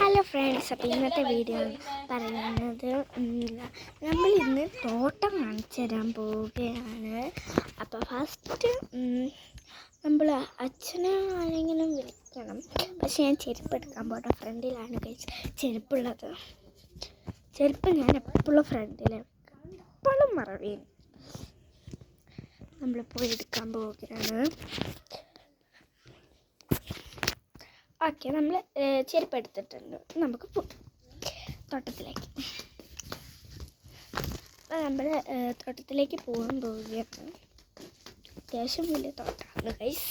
Hello friends, അപ്പോൾ ഇന്നത്തെ video പറയുന്നത് നമ്മൾ ഇന്ന് തോട്ടം കാണിച്ചു തരാൻ പോവുകയാണ്. അപ്പോൾ ഫസ്റ്റ് നമ്മൾ അച്ഛനെ ആരെങ്കിലും വിളിക്കണം. പക്ഷെ ഞാൻ ചെരുപ്പ് എടുക്കാൻ പോട്ടെ. ഫ്രണ്ടിലാണ് ചെരുപ്പുള്ളത്. ചെരുപ്പ് ഞാൻ എപ്പോഴും ഫ്രണ്ടിൽ എപ്പോഴും മറവിയും. നമ്മൾ പോയി എടുക്കാൻ പോവുകയാണ്. ഓക്കെ, നമ്മൾ ചെരുപ്പ് എടുത്തിട്ടുണ്ട്. നമുക്ക് തോട്ടത്തിലേക്ക്. അപ്പോൾ നമ്മൾ തോട്ടത്തിലേക്ക് പോവുകയാണ്. അത്യാവശ്യം വലിയ തോട്ടമാണ് ഗൈസ്.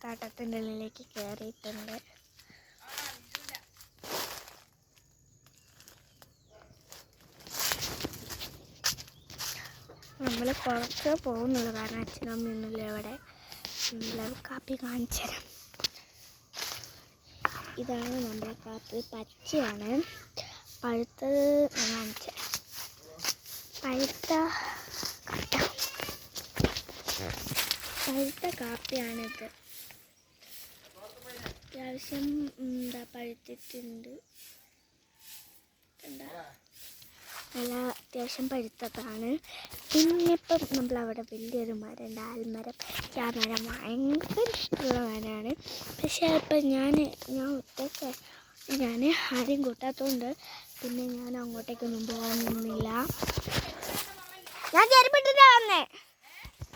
തോട്ടത്തിൻ്റെ ഉള്ളിലേക്ക് കയറിയിട്ടുണ്ട്. നമ്മൾ കുറച്ച് പോകുന്നുള്ളൂ, കാരണം അച്ഛനും അമ്മയൊന്നുമില്ല ഇവിടെ. നമ്മൾ കാപ്പി കാണിച്ചു തരാം. ഇതാണ് നമ്മുടെ കാപ്പി. പച്ചയാണ്. പഴുത്തത് കാണിച്ചു തരാം. പഴുത്ത കാപ്പിയാണിത്. അത്യാവശ്യം പഴുത്തിട്ടുണ്ട്. നല്ല അത്യാവശ്യം പഴുത്തതാണ്. പിന്നെ ഇപ്പം നമ്മളവിടെ വലിയൊരു മരം, ആൽമരം. ആ മരം ഭയങ്കര ഇഷ്ടമുള്ള മരമാണ്. പക്ഷേ ഇപ്പം ഞാൻ ഒറ്റയ്ക്ക് ആരെയും കൂട്ടാത്തതുകൊണ്ട് പിന്നെ ഞാൻ അങ്ങോട്ടേക്കൊന്നും പോകാനൊന്നുമില്ല. ഞാൻ ചെരുപ്പിട്ടിട്ടാ വന്നേ.